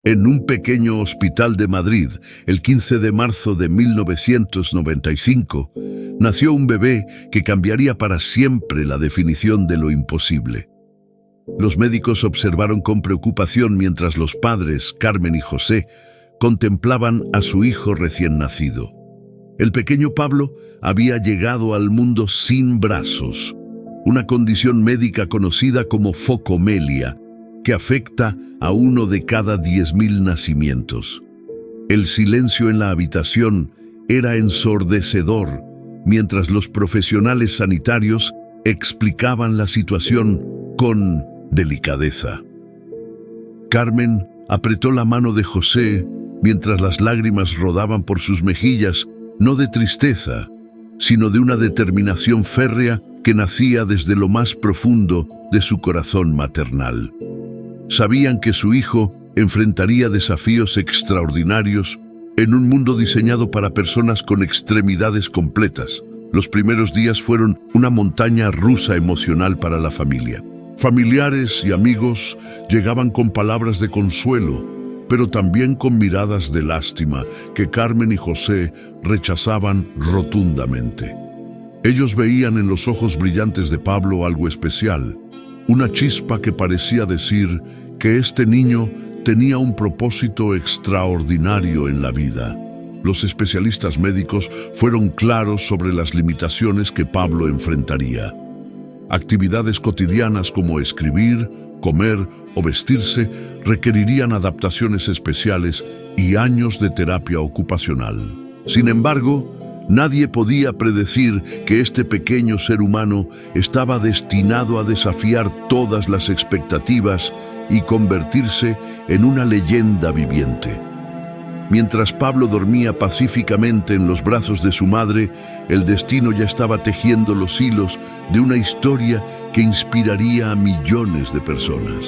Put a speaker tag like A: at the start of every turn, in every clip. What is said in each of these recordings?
A: En un pequeño hospital de Madrid, el 15 de marzo de 1995, nació un bebé que cambiaría para siempre la definición de lo imposible. Los médicos observaron con preocupación mientras los padres, Carmen y José, contemplaban a su hijo recién nacido. El pequeño Pablo había llegado al mundo sin brazos, una condición médica conocida como focomelia, que afecta a 1 de cada 10.000 nacimientos. El silencio en la habitación era ensordecedor, mientras los profesionales sanitarios explicaban la situación con delicadeza. Carmen apretó la mano de José mientras las lágrimas rodaban por sus mejillas, no de tristeza, sino de una determinación férrea que nacía desde lo más profundo de su corazón maternal. Sabían que su hijo enfrentaría desafíos extraordinarios en un mundo diseñado para personas con extremidades completas. Los primeros días fueron una montaña rusa emocional para la familia. Familiares y amigos llegaban con palabras de consuelo, pero también con miradas de lástima que Carmen y José rechazaban rotundamente. Ellos veían en los ojos brillantes de Pablo algo especial, una chispa que parecía decir que este niño tenía un propósito extraordinario en la vida. Los especialistas médicos fueron claros sobre las limitaciones que Pablo enfrentaría. Actividades cotidianas como escribir, comer o vestirse requerirían adaptaciones especiales y años de terapia ocupacional. Sin embargo, nadie podía predecir que este pequeño ser humano estaba destinado a desafiar todas las expectativas y convertirse en una leyenda viviente. Mientras Pablo dormía pacíficamente en los brazos de su madre, el destino ya estaba tejiendo los hilos de una historia que inspiraría a millones de personas.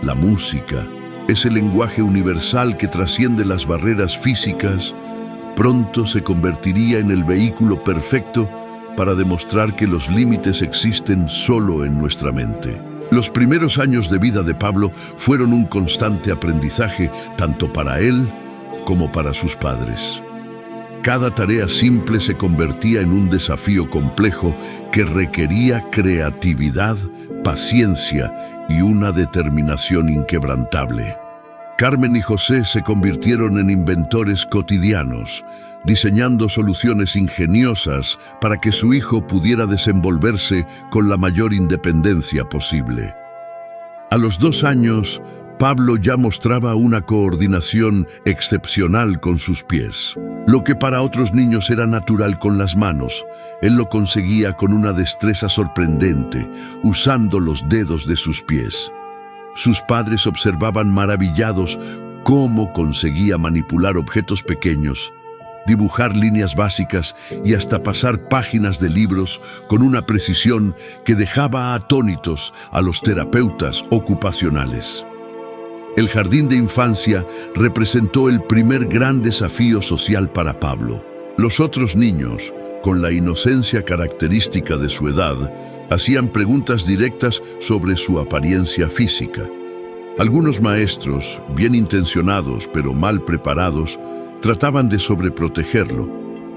A: La música, ese lenguaje universal que trasciende las barreras físicas, pronto se convertiría en el vehículo perfecto para demostrar que los límites existen solo en nuestra mente. Los primeros años de vida de Pablo fueron un constante aprendizaje, tanto para él como para sus padres. Cada tarea simple se convertía en un desafío complejo que requería creatividad, paciencia y una determinación inquebrantable. Carmen y José se convirtieron en inventores cotidianos, diseñando soluciones ingeniosas para que su hijo pudiera desenvolverse con la mayor independencia posible. A los 2 años, Pablo ya mostraba una coordinación excepcional con sus pies. Lo que para otros niños era natural con las manos, él lo conseguía con una destreza sorprendente, usando los dedos de sus pies. Sus padres observaban maravillados cómo conseguía manipular objetos pequeños, dibujar líneas básicas y hasta pasar páginas de libros con una precisión que dejaba atónitos a los terapeutas ocupacionales. El jardín de infancia representó el primer gran desafío social para Pablo. Los otros niños, con la inocencia característica de su edad, hacían preguntas directas sobre su apariencia física. Algunos maestros, bien intencionados pero mal preparados, trataban de sobreprotegerlo,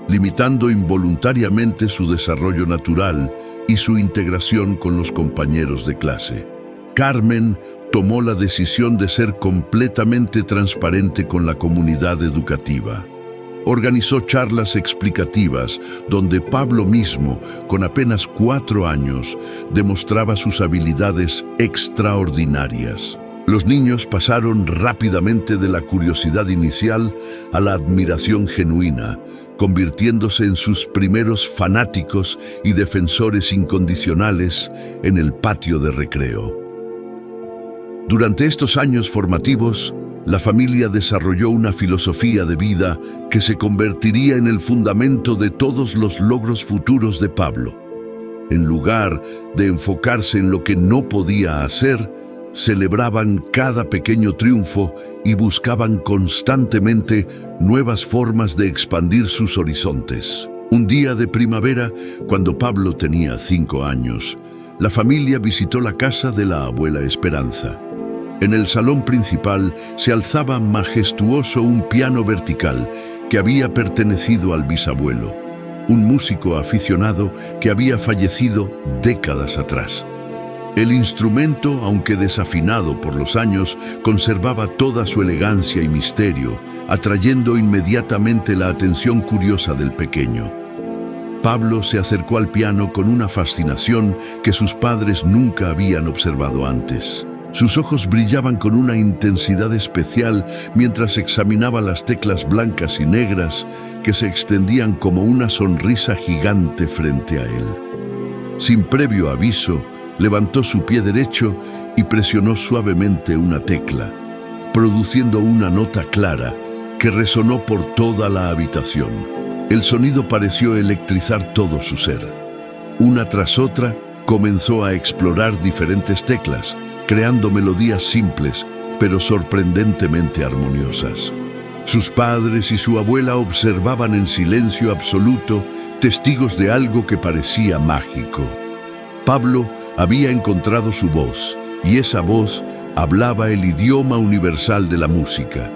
A: limitando involuntariamente su desarrollo natural y su integración con los compañeros de clase. Carmen tomó la decisión de ser completamente transparente con la comunidad educativa. Organizó charlas explicativas donde Pablo mismo, con apenas 4 años, demostraba sus habilidades extraordinarias. Los niños pasaron rápidamente de la curiosidad inicial a la admiración genuina, convirtiéndose en sus primeros fanáticos y defensores incondicionales en el patio de recreo. Durante estos años formativos, la familia desarrolló una filosofía de vida que se convertiría en el fundamento de todos los logros futuros de Pablo. En lugar de enfocarse en lo que no podía hacer, celebraban cada pequeño triunfo y buscaban constantemente nuevas formas de expandir sus horizontes. Un día de primavera, cuando Pablo tenía 5 años, la familia visitó la casa de la abuela Esperanza. En el salón principal se alzaba majestuoso un piano vertical que había pertenecido al bisabuelo, un músico aficionado que había fallecido décadas atrás. El instrumento, aunque desafinado por los años, conservaba toda su elegancia y misterio, atrayendo inmediatamente la atención curiosa del pequeño. Pablo se acercó al piano con una fascinación que sus padres nunca habían observado antes. Sus ojos brillaban con una intensidad especial mientras examinaba las teclas blancas y negras que se extendían como una sonrisa gigante frente a él. Sin previo aviso, levantó su pie derecho y presionó suavemente una tecla, produciendo una nota clara que resonó por toda la habitación. El sonido pareció electrizar todo su ser. Una tras otra, comenzó a explorar diferentes teclas, creando melodías simples, pero sorprendentemente armoniosas. Sus padres y su abuela observaban en silencio absoluto, testigos de algo que parecía mágico. Pablo había encontrado su voz, y esa voz hablaba el idioma universal de la música.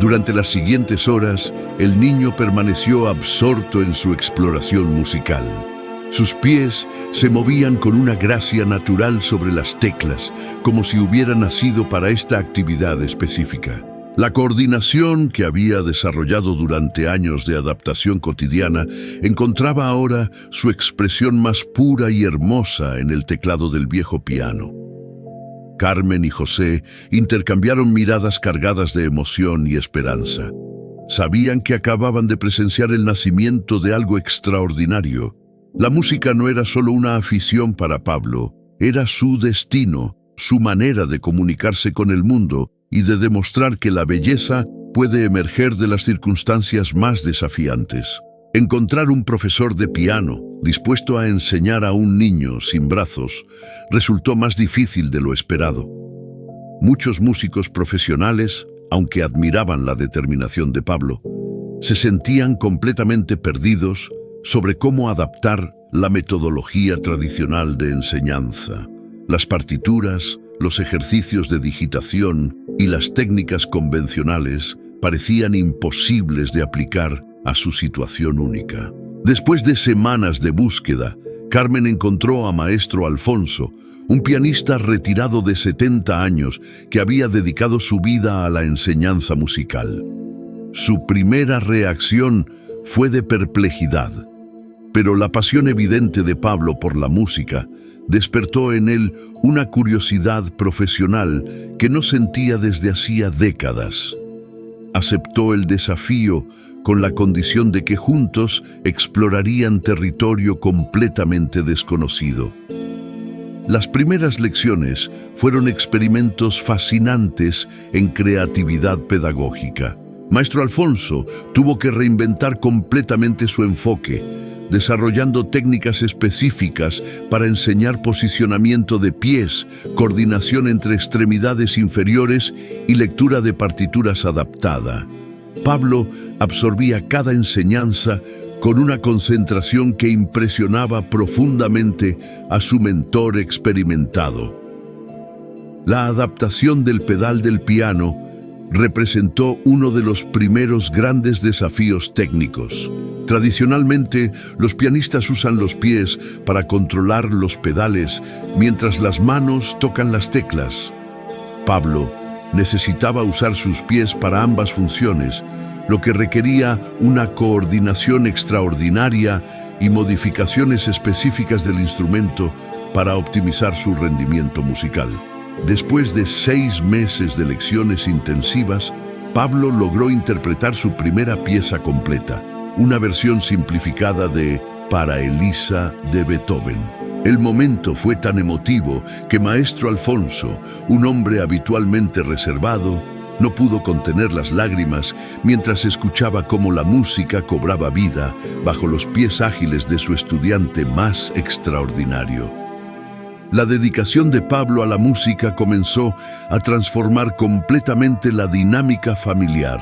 A: Durante las siguientes horas, el niño permaneció absorto en su exploración musical. Sus pies se movían con una gracia natural sobre las teclas, como si hubiera nacido para esta actividad específica. La coordinación que había desarrollado durante años de adaptación cotidiana encontraba ahora su expresión más pura y hermosa en el teclado del viejo piano. Carmen y José intercambiaron miradas cargadas de emoción y esperanza. Sabían que acababan de presenciar el nacimiento de algo extraordinario. La música no era solo una afición para Pablo, era su destino, su manera de comunicarse con el mundo y de demostrar que la belleza puede emerger de las circunstancias más desafiantes. Encontrar un profesor de piano dispuesto a enseñar a un niño sin brazos resultó más difícil de lo esperado. Muchos músicos profesionales, aunque admiraban la determinación de Pablo, se sentían completamente perdidos sobre cómo adaptar la metodología tradicional de enseñanza. Las partituras, los ejercicios de digitación y las técnicas convencionales parecían imposibles de aplicar a su situación única. Después de semanas de búsqueda, Carmen encontró a maestro Alfonso, un pianista retirado de 70 años que había dedicado su vida a la enseñanza musical. Su primera reacción fue de perplejidad, pero la pasión evidente de Pablo por la música despertó en él una curiosidad profesional que no sentía desde hacía décadas. Aceptó el desafío con la condición de que juntos explorarían territorio completamente desconocido. Las primeras lecciones fueron experimentos fascinantes en creatividad pedagógica. Maestro Alfonso tuvo que reinventar completamente su enfoque, desarrollando técnicas específicas para enseñar posicionamiento de pies, coordinación entre extremidades inferiores y lectura de partituras adaptada. Pablo absorbía cada enseñanza con una concentración que impresionaba profundamente a su mentor experimentado. La adaptación del pedal del piano representó uno de los primeros grandes desafíos técnicos. Tradicionalmente, los pianistas usan los pies para controlar los pedales mientras las manos tocan las teclas. Pablo necesitaba usar sus pies para ambas funciones, lo que requería una coordinación extraordinaria y modificaciones específicas del instrumento para optimizar su rendimiento musical. Después de 6 meses de lecciones intensivas, Pablo logró interpretar su primera pieza completa, una versión simplificada de Para Elisa de Beethoven. El momento fue tan emotivo que maestro Alfonso, un hombre habitualmente reservado, no pudo contener las lágrimas mientras escuchaba cómo la música cobraba vida bajo los pies ágiles de su estudiante más extraordinario. La dedicación de Pablo a la música comenzó a transformar completamente la dinámica familiar.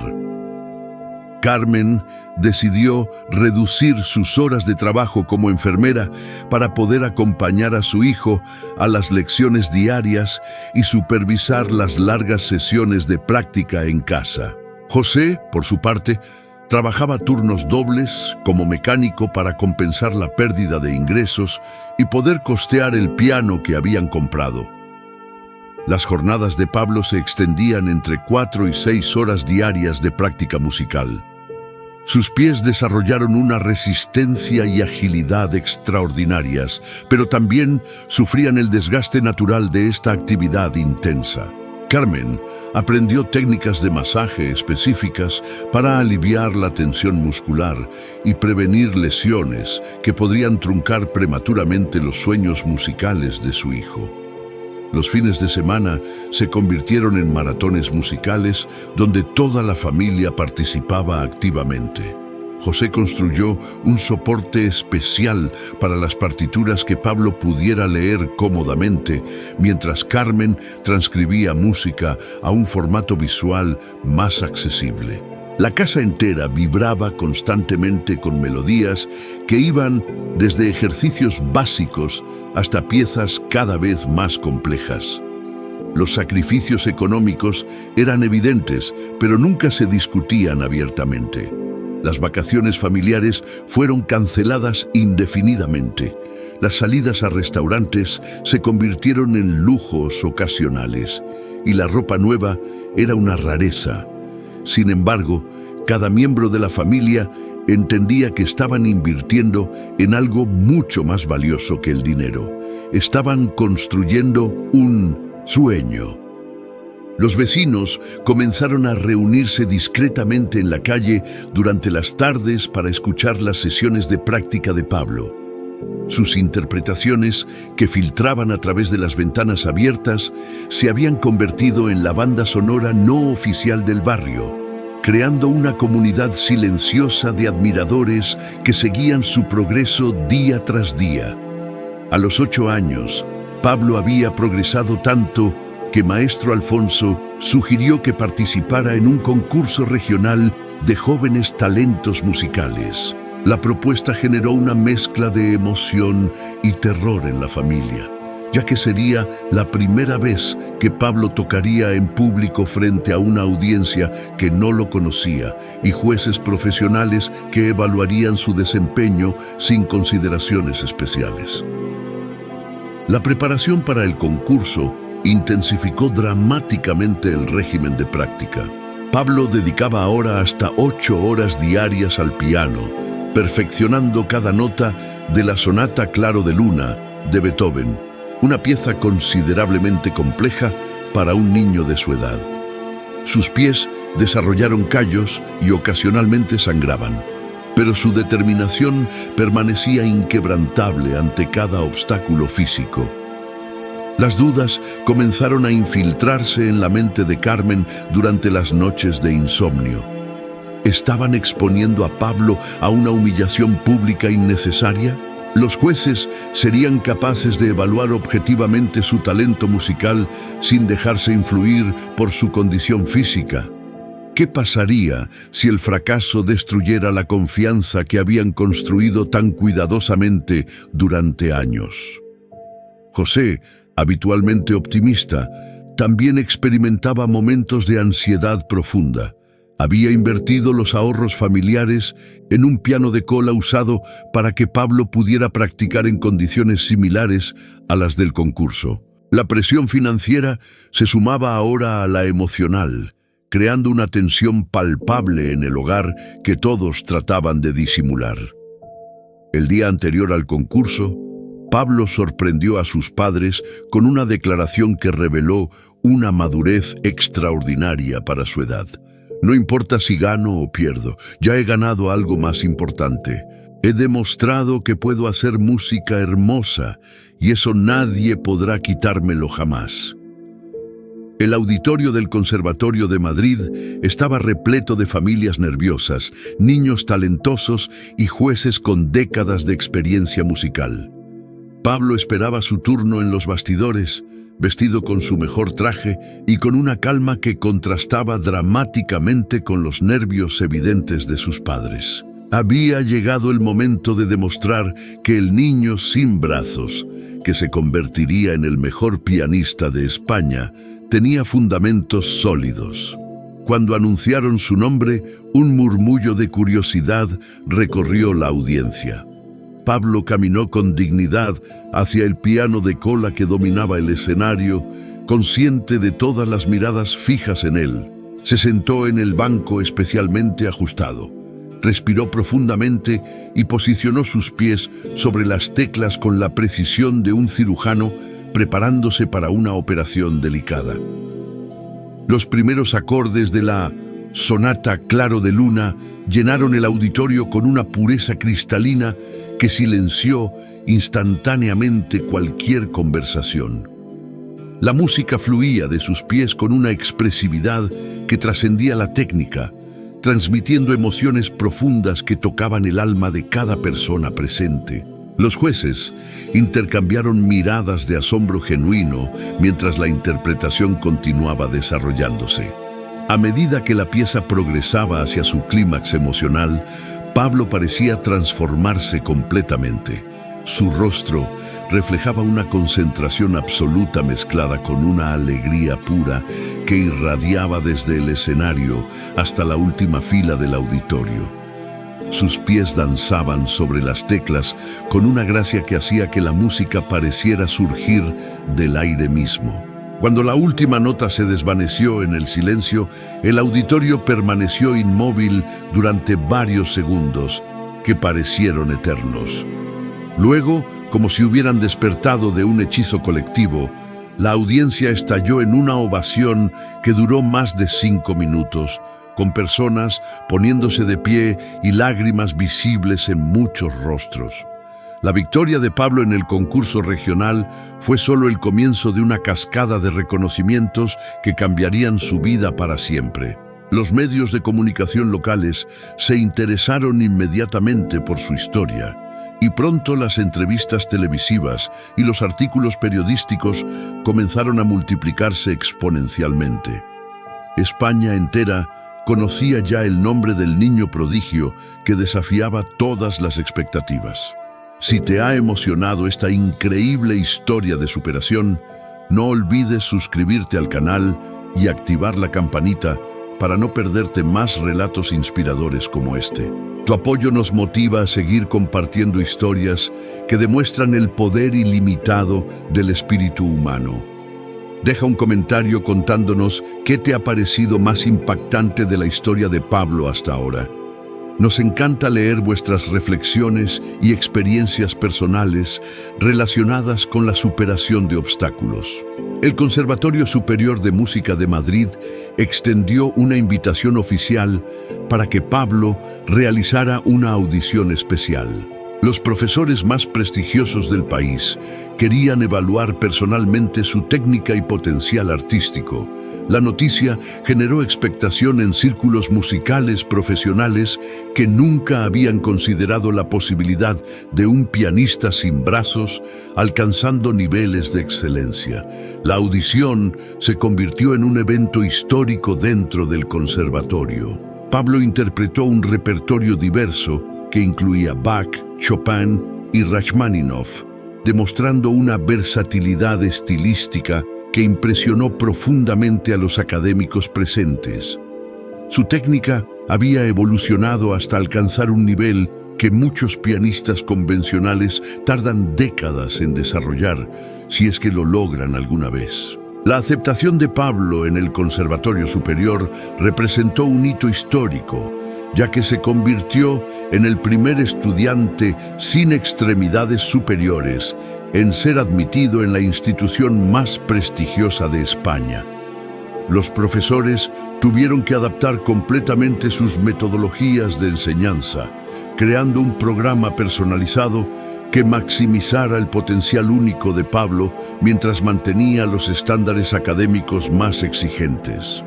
A: Carmen decidió reducir sus horas de trabajo como enfermera para poder acompañar a su hijo a las lecciones diarias y supervisar las largas sesiones de práctica en casa. José, por su parte, trabajaba turnos dobles como mecánico para compensar la pérdida de ingresos y poder costear el piano que habían comprado. Las jornadas de Pablo se extendían entre 4 y 6 horas diarias de práctica musical. Sus pies desarrollaron una resistencia y agilidad extraordinarias, pero también sufrían el desgaste natural de esta actividad intensa. Carmen aprendió técnicas de masaje específicas para aliviar la tensión muscular y prevenir lesiones que podrían truncar prematuramente los sueños musicales de su hijo. Los fines de semana se convirtieron en maratones musicales donde toda la familia participaba activamente. José construyó un soporte especial para las partituras que Pablo pudiera leer cómodamente, mientras Carmen transcribía música a un formato visual más accesible. La casa entera vibraba constantemente con melodías que iban desde ejercicios básicos hasta piezas cada vez más complejas. Los sacrificios económicos eran evidentes, pero nunca se discutían abiertamente. Las vacaciones familiares fueron canceladas indefinidamente. Las salidas a restaurantes se convirtieron en lujos ocasionales y la ropa nueva era una rareza. Sin embargo, cada miembro de la familia entendía que estaban invirtiendo en algo mucho más valioso que el dinero. Estaban construyendo un sueño. Los vecinos comenzaron a reunirse discretamente en la calle durante las tardes para escuchar las sesiones de práctica de Pablo. Sus interpretaciones, que filtraban a través de las ventanas abiertas, se habían convertido en la banda sonora no oficial del barrio, creando una comunidad silenciosa de admiradores que seguían su progreso día tras día. A los 8 años, Pablo había progresado tanto que Maestro Alfonso sugirió que participara en un concurso regional de jóvenes talentos musicales. La propuesta generó una mezcla de emoción y terror en la familia, ya que sería la primera vez que Pablo tocaría en público frente a una audiencia que no lo conocía y jueces profesionales que evaluarían su desempeño sin consideraciones especiales. La preparación para el concurso intensificó dramáticamente el régimen de práctica. Pablo dedicaba ahora hasta 8 horas diarias al piano, perfeccionando cada nota de la Sonata Claro de Luna de Beethoven, una pieza considerablemente compleja para un niño de su edad. Sus pies desarrollaron callos y ocasionalmente sangraban, pero su determinación permanecía inquebrantable ante cada obstáculo físico. Las dudas comenzaron a infiltrarse en la mente de Carmen durante las noches de insomnio. ¿Estaban exponiendo a Pablo a una humillación pública innecesaria? ¿Los jueces serían capaces de evaluar objetivamente su talento musical sin dejarse influir por su condición física? ¿Qué pasaría si el fracaso destruyera la confianza que habían construido tan cuidadosamente durante años? José, habitualmente optimista, también experimentaba momentos de ansiedad profunda. Había invertido los ahorros familiares en un piano de cola usado para que Pablo pudiera practicar en condiciones similares a las del concurso. La presión financiera se sumaba ahora a la emocional, creando una tensión palpable en el hogar que todos trataban de disimular. El día anterior al concurso, Pablo sorprendió a sus padres con una declaración que reveló una madurez extraordinaria para su edad. No importa si gano o pierdo, ya he ganado algo más importante. He demostrado que puedo hacer música hermosa y eso nadie podrá quitármelo jamás. El auditorio del Conservatorio de Madrid estaba repleto de familias nerviosas, niños talentosos y jueces con décadas de experiencia musical. Pablo esperaba su turno en los bastidores, vestido con su mejor traje y con una calma que contrastaba dramáticamente con los nervios evidentes de sus padres. Había llegado el momento de demostrar que el niño sin brazos, que se convertiría en el mejor pianista de España, tenía fundamentos sólidos. Cuando anunciaron su nombre, un murmullo de curiosidad recorrió la audiencia. Pablo caminó con dignidad hacia el piano de cola que dominaba el escenario, consciente de todas las miradas fijas en él. Se sentó en el banco especialmente ajustado. Respiró profundamente y posicionó sus pies sobre las teclas con la precisión de un cirujano preparándose para una operación delicada. Los primeros acordes de la sonata Claro de Luna llenaron el auditorio con una pureza cristalina que silenció instantáneamente cualquier conversación. La música fluía de sus pies con una expresividad que trascendía la técnica, transmitiendo emociones profundas que tocaban el alma de cada persona presente. Los jueces intercambiaron miradas de asombro genuino mientras la interpretación continuaba desarrollándose. A medida que la pieza progresaba hacia su clímax emocional, Pablo parecía transformarse completamente. Su rostro reflejaba una concentración absoluta mezclada con una alegría pura que irradiaba desde el escenario hasta la última fila del auditorio. Sus pies danzaban sobre las teclas con una gracia que hacía que la música pareciera surgir del aire mismo. Cuando la última nota se desvaneció en el silencio, el auditorio permaneció inmóvil durante varios segundos que parecieron eternos. Luego, como si hubieran despertado de un hechizo colectivo, la audiencia estalló en una ovación que duró más de 5 minutos, con personas poniéndose de pie y lágrimas visibles en muchos rostros. La victoria de Pablo en el concurso regional fue solo el comienzo de una cascada de reconocimientos que cambiarían su vida para siempre. Los medios de comunicación locales se interesaron inmediatamente por su historia, y pronto las entrevistas televisivas y los artículos periodísticos comenzaron a multiplicarse exponencialmente. España entera conocía ya el nombre del niño prodigio que desafiaba todas las expectativas. Si te ha emocionado esta increíble historia de superación, no olvides suscribirte al canal y activar la campanita para no perderte más relatos inspiradores como este. Tu apoyo nos motiva a seguir compartiendo historias que demuestran el poder ilimitado del espíritu humano. Deja un comentario contándonos qué te ha parecido más impactante de la historia de Pablo hasta ahora. Nos encanta leer vuestras reflexiones y experiencias personales relacionadas con la superación de obstáculos. El Conservatorio Superior de Música de Madrid extendió una invitación oficial para que Pablo realizara una audición especial. Los profesores más prestigiosos del país querían evaluar personalmente su técnica y potencial artístico. La noticia generó expectación en círculos musicales profesionales que nunca habían considerado la posibilidad de un pianista sin brazos alcanzando niveles de excelencia. La audición se convirtió en un evento histórico dentro del conservatorio. Pablo interpretó un repertorio diverso que incluía Bach, Chopin y Rachmaninoff, demostrando una versatilidad estilística que impresionó profundamente a los académicos presentes. Su técnica había evolucionado hasta alcanzar un nivel que muchos pianistas convencionales tardan décadas en desarrollar, si es que lo logran alguna vez. La aceptación de Pablo en el Conservatorio Superior representó un hito histórico, ya que se convirtió en el primer estudiante sin extremidades superiores en ser admitido en la institución más prestigiosa de España. Los profesores tuvieron que adaptar completamente sus metodologías de enseñanza, creando un programa personalizado que maximizara el potencial único de Pablo mientras mantenía los estándares académicos más exigentes.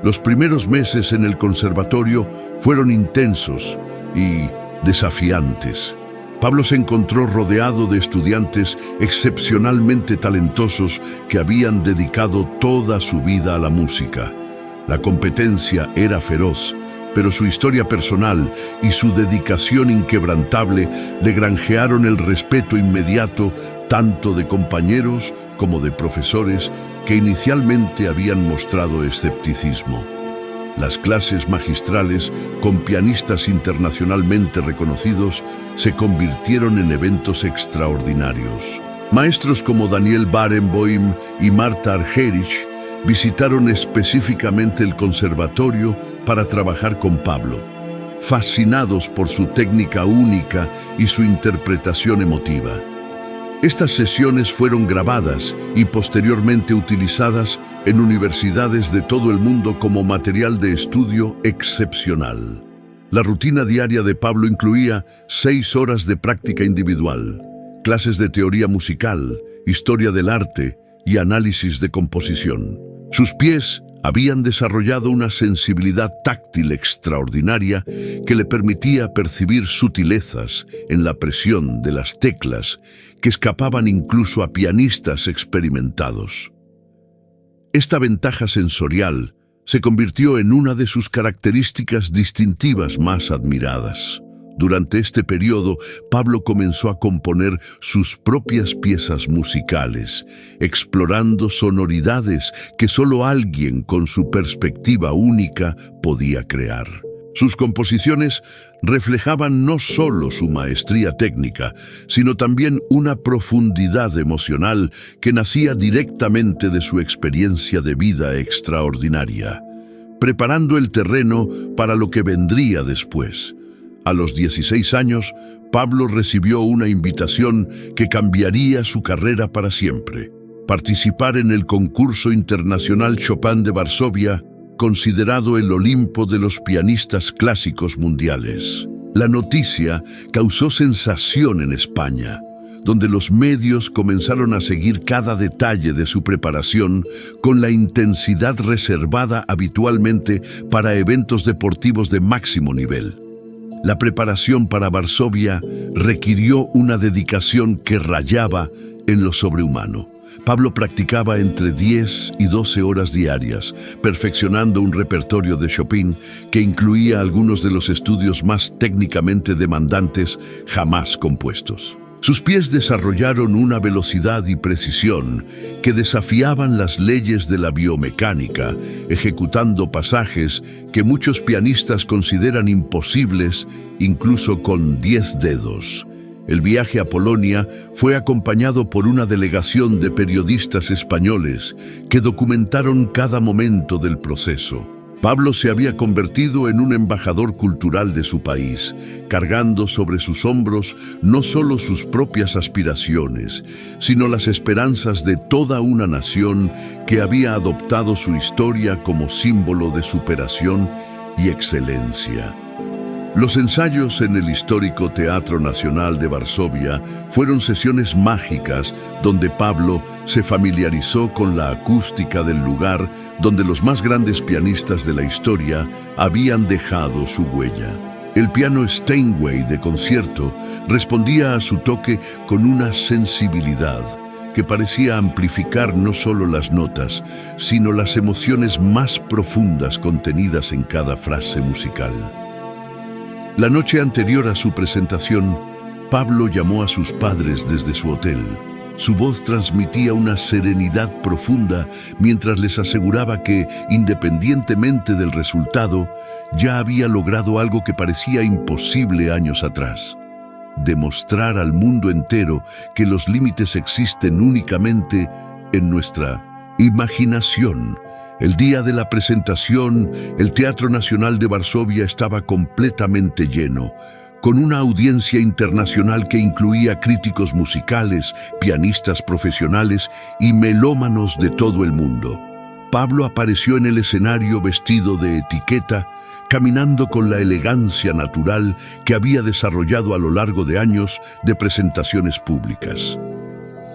A: Los primeros meses en el conservatorio fueron intensos y desafiantes. Pablo se encontró rodeado de estudiantes excepcionalmente talentosos que habían dedicado toda su vida a la música. La competencia era feroz, pero su historia personal y su dedicación inquebrantable le granjearon el respeto inmediato tanto de compañeros como de profesores que inicialmente habían mostrado escepticismo. Las clases magistrales con pianistas internacionalmente reconocidos se convirtieron en eventos extraordinarios. Maestros como Daniel Barenboim y Marta Argerich visitaron específicamente el conservatorio para trabajar con Pablo, fascinados por su técnica única y su interpretación emotiva. Estas sesiones fueron grabadas y posteriormente utilizadas en universidades de todo el mundo como material de estudio excepcional. La rutina diaria de Pablo incluía 6 horas de práctica individual, clases de teoría musical, historia del arte y análisis de composición. Sus pies habían desarrollado una sensibilidad táctil extraordinaria que le permitía percibir sutilezas en la presión de las teclas que escapaban incluso a pianistas experimentados. Esta ventaja sensorial se convirtió en una de sus características distintivas más admiradas. Durante este periodo, Pablo comenzó a componer sus propias piezas musicales, explorando sonoridades que solo alguien con su perspectiva única podía crear. Sus composiciones reflejaban no solo su maestría técnica, sino también una profundidad emocional que nacía directamente de su experiencia de vida extraordinaria, preparando el terreno para lo que vendría después. A los 16 años, Pablo recibió una invitación que cambiaría su carrera para siempre: participar en el concurso internacional Chopin de Varsovia, considerado el Olimpo de los pianistas clásicos mundiales. La noticia causó sensación en España, donde los medios comenzaron a seguir cada detalle de su preparación con la intensidad reservada habitualmente para eventos deportivos de máximo nivel. La preparación para Varsovia requirió una dedicación que rayaba en lo sobrehumano. Pablo practicaba entre 10 y 12 horas diarias, perfeccionando un repertorio de Chopin que incluía algunos de los estudios más técnicamente demandantes jamás compuestos. Sus pies desarrollaron una velocidad y precisión que desafiaban las leyes de la biomecánica, ejecutando pasajes que muchos pianistas consideran imposibles, incluso con 10 dedos. El viaje a Polonia fue acompañado por una delegación de periodistas españoles que documentaron cada momento del proceso. Pablo se había convertido en un embajador cultural de su país, cargando sobre sus hombros no solo sus propias aspiraciones, sino las esperanzas de toda una nación que había adoptado su historia como símbolo de superación y excelencia. Los ensayos en el histórico Teatro Nacional de Varsovia fueron sesiones mágicas donde Pablo se familiarizó con la acústica del lugar donde los más grandes pianistas de la historia habían dejado su huella. El piano Steinway de concierto respondía a su toque con una sensibilidad que parecía amplificar no solo las notas, sino las emociones más profundas contenidas en cada frase musical. La noche anterior a su presentación, Pablo llamó a sus padres desde su hotel. Su voz transmitía una serenidad profunda mientras les aseguraba que, independientemente del resultado, ya había logrado algo que parecía imposible años atrás: demostrar al mundo entero que los límites existen únicamente en nuestra imaginación. El día de la presentación, el Teatro Nacional de Varsovia estaba completamente lleno, con una audiencia internacional que incluía críticos musicales, pianistas profesionales y melómanos de todo el mundo. Pablo apareció en el escenario vestido de etiqueta, caminando con la elegancia natural que había desarrollado a lo largo de años de presentaciones públicas.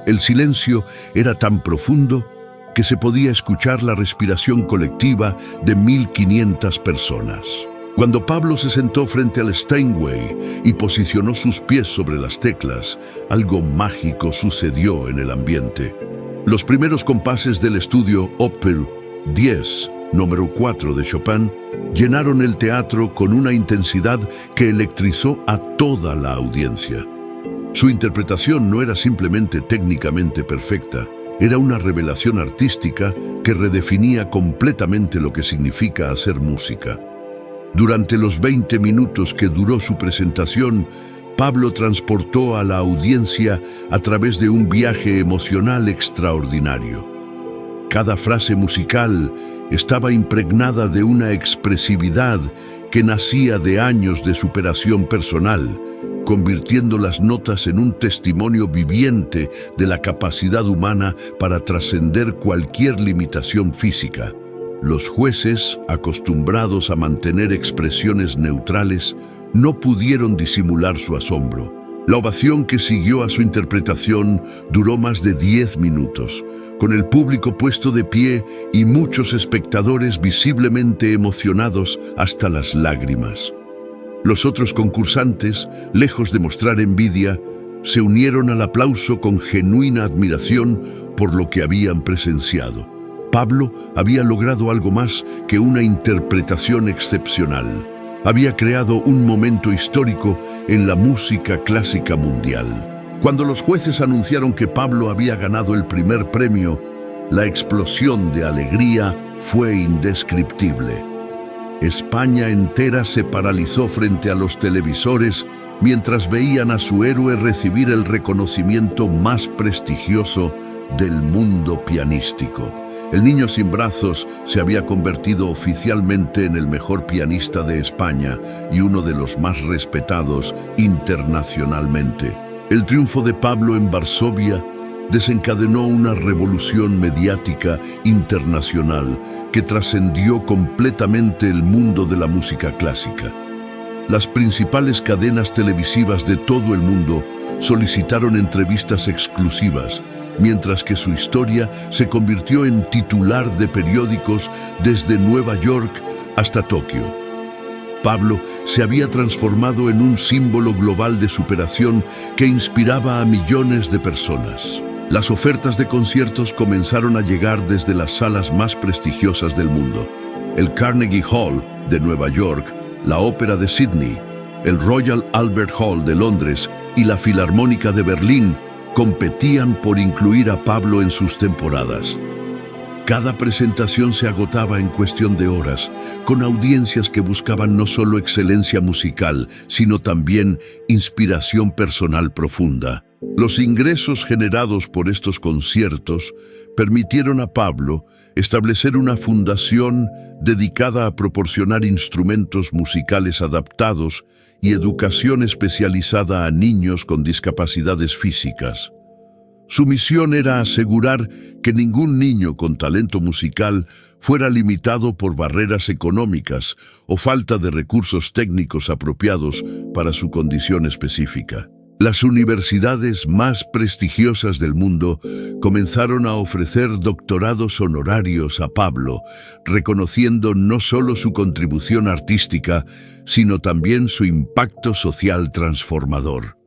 A: El silencio era tan profundo que se podía escuchar la respiración colectiva de 1500 personas. Cuando Pablo se sentó frente al Steinway y posicionó sus pies sobre las teclas, algo mágico sucedió en el ambiente. Los primeros compases del estudio Opus 10, número 4 de Chopin, llenaron el teatro con una intensidad que electrizó a toda la audiencia. Su interpretación no era simplemente técnicamente perfecta, era una revelación artística que redefinía completamente lo que significa hacer música. Durante los 20 minutos que duró su presentación, Pablo transportó a la audiencia a través de un viaje emocional extraordinario. Cada frase musical estaba impregnada de una expresividad que nacía de años de superación personal, convirtiendo las notas en un testimonio viviente de la capacidad humana para trascender cualquier limitación física. Los jueces, acostumbrados a mantener expresiones neutrales, no pudieron disimular su asombro. La ovación que siguió a su interpretación duró más de 10 minutos, con el público puesto de pie y muchos espectadores visiblemente emocionados hasta las lágrimas. Los otros concursantes, lejos de mostrar envidia, se unieron al aplauso con genuina admiración por lo que habían presenciado. Pablo había logrado algo más que una interpretación excepcional. Había creado un momento histórico en la música clásica mundial. Cuando los jueces anunciaron que Pablo había ganado el primer premio, la explosión de alegría fue indescriptible. España entera se paralizó frente a los televisores mientras veían a su héroe recibir el reconocimiento más prestigioso del mundo pianístico. El niño sin brazos se había convertido oficialmente en el mejor pianista de España y uno de los más respetados internacionalmente. El triunfo de Pablo en Varsovia desencadenó una revolución mediática internacional que trascendió completamente el mundo de la música clásica. Las principales cadenas televisivas de todo el mundo solicitaron entrevistas exclusivas, mientras que su historia se convirtió en titular de periódicos desde Nueva York hasta Tokio. Pablo se había transformado en un símbolo global de superación que inspiraba a millones de personas. Las ofertas de conciertos comenzaron a llegar desde las salas más prestigiosas del mundo: el Carnegie Hall de Nueva York, la Ópera de Sydney, el Royal Albert Hall de Londres y la Filarmónica de Berlín competían por incluir a Pablo en sus temporadas. Cada presentación se agotaba en cuestión de horas, con audiencias que buscaban no solo excelencia musical, sino también inspiración personal profunda. Los ingresos generados por estos conciertos permitieron a Pablo establecer una fundación dedicada a proporcionar instrumentos musicales adaptados y educación especializada a niños con discapacidades físicas. Su misión era asegurar que ningún niño con talento musical fuera limitado por barreras económicas o falta de recursos técnicos apropiados para su condición específica. Las universidades más prestigiosas del mundo comenzaron a ofrecer doctorados honorarios a Pablo, reconociendo no solo su contribución artística, sino también su impacto social transformador.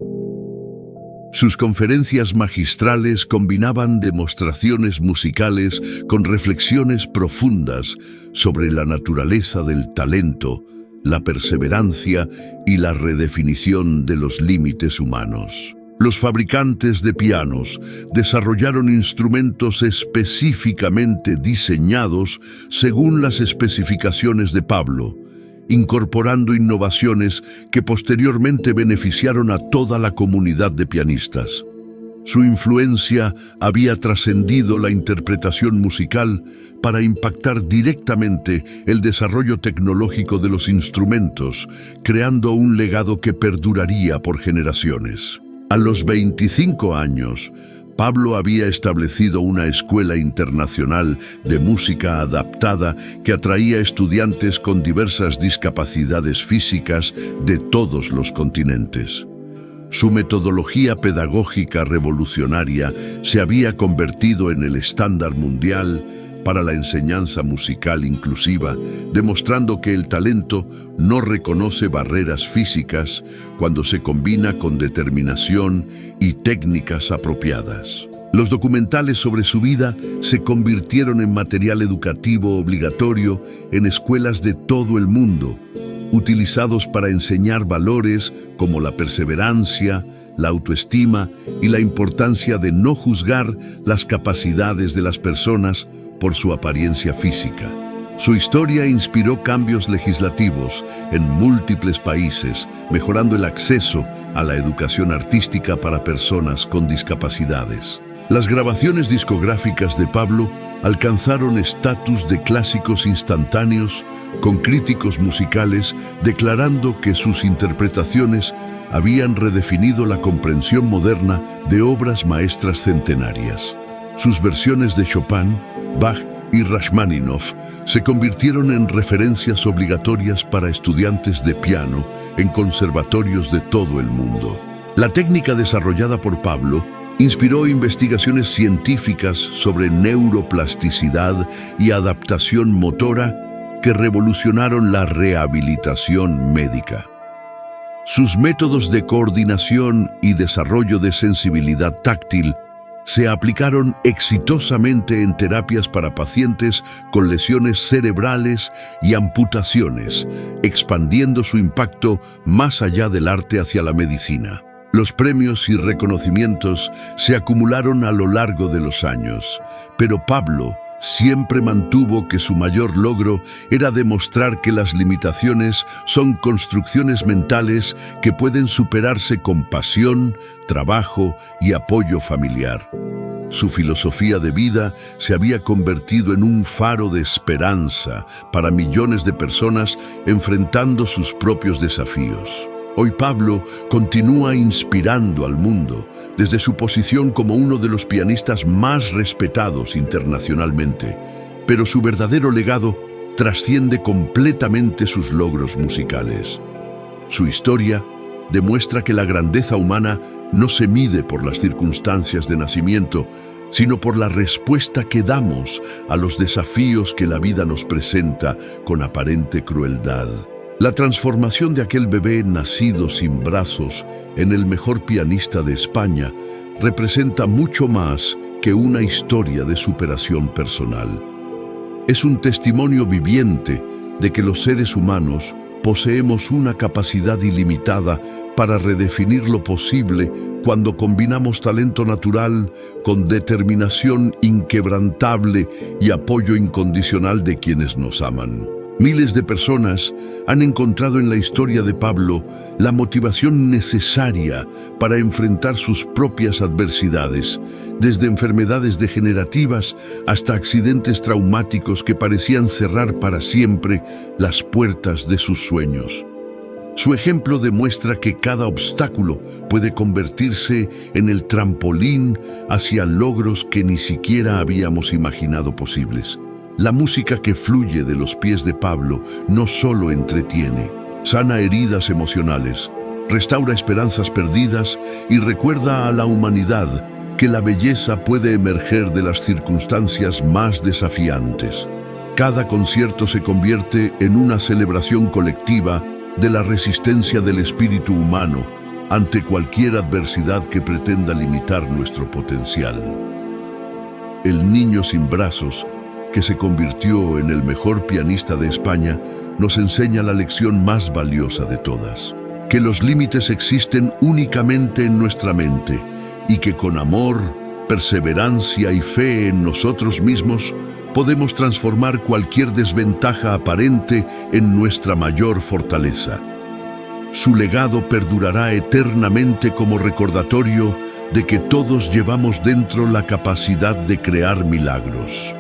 A: Sus conferencias magistrales combinaban demostraciones musicales con reflexiones profundas sobre la naturaleza del talento, la perseverancia y la redefinición de los límites humanos. Los fabricantes de pianos desarrollaron instrumentos específicamente diseñados según las especificaciones de Pablo, incorporando innovaciones que posteriormente beneficiaron a toda la comunidad de pianistas. Su influencia había trascendido la interpretación musical para impactar directamente el desarrollo tecnológico de los instrumentos, creando un legado que perduraría por generaciones. A los 25 años, Pablo había establecido una escuela internacional de música adaptada que atraía estudiantes con diversas discapacidades físicas de todos los continentes. Su metodología pedagógica revolucionaria se había convertido en el estándar mundial, para la enseñanza musical inclusiva, demostrando que el talento no reconoce barreras físicas cuando se combina con determinación y técnicas apropiadas. Los documentales sobre su vida se convirtieron en material educativo obligatorio en escuelas de todo el mundo, utilizados para enseñar valores como la perseverancia, la autoestima y la importancia de no juzgar las capacidades de las personas por su apariencia física. Su historia inspiró cambios legislativos en múltiples países, mejorando el acceso a la educación artística para personas con discapacidades. Las grabaciones discográficas de Pablo alcanzaron estatus de clásicos instantáneos, con críticos musicales declarando que sus interpretaciones habían redefinido la comprensión moderna de obras maestras centenarias. Sus versiones de Chopin, Bach y Rachmaninoff se convirtieron en referencias obligatorias para estudiantes de piano en conservatorios de todo el mundo. La técnica desarrollada por Pablo inspiró investigaciones científicas sobre neuroplasticidad y adaptación motora que revolucionaron la rehabilitación médica. Sus métodos de coordinación y desarrollo de sensibilidad táctil se aplicaron exitosamente en terapias para pacientes con lesiones cerebrales y amputaciones, expandiendo su impacto más allá del arte hacia la medicina. Los premios y reconocimientos se acumularon a lo largo de los años, pero Pablo siempre mantuvo que su mayor logro era demostrar que las limitaciones son construcciones mentales que pueden superarse con pasión, trabajo y apoyo familiar. Su filosofía de vida se había convertido en un faro de esperanza para millones de personas enfrentando sus propios desafíos. Hoy Pablo continúa inspirando al mundo desde su posición como uno de los pianistas más respetados internacionalmente, pero su verdadero legado trasciende completamente sus logros musicales. Su historia demuestra que la grandeza humana no se mide por las circunstancias de nacimiento, sino por la respuesta que damos a los desafíos que la vida nos presenta con aparente crueldad. La transformación de aquel bebé nacido sin brazos en el mejor pianista de España representa mucho más que una historia de superación personal. Es un testimonio viviente de que los seres humanos poseemos una capacidad ilimitada para redefinir lo posible cuando combinamos talento natural con determinación inquebrantable y apoyo incondicional de quienes nos aman. Miles de personas han encontrado en la historia de Pablo la motivación necesaria para enfrentar sus propias adversidades, desde enfermedades degenerativas hasta accidentes traumáticos que parecían cerrar para siempre las puertas de sus sueños. Su ejemplo demuestra que cada obstáculo puede convertirse en el trampolín hacia logros que ni siquiera habíamos imaginado posibles. La música que fluye de los pies de Pablo no solo entretiene, sana heridas emocionales, restaura esperanzas perdidas y recuerda a la humanidad que la belleza puede emerger de las circunstancias más desafiantes. Cada concierto se convierte en una celebración colectiva de la resistencia del espíritu humano ante cualquier adversidad que pretenda limitar nuestro potencial. El niño sin brazos, que se convirtió en el mejor pianista de España, nos enseña la lección más valiosa de todas: que los límites existen únicamente en nuestra mente y que con amor, perseverancia y fe en nosotros mismos podemos transformar cualquier desventaja aparente en nuestra mayor fortaleza. Su legado perdurará eternamente como recordatorio de que todos llevamos dentro la capacidad de crear milagros.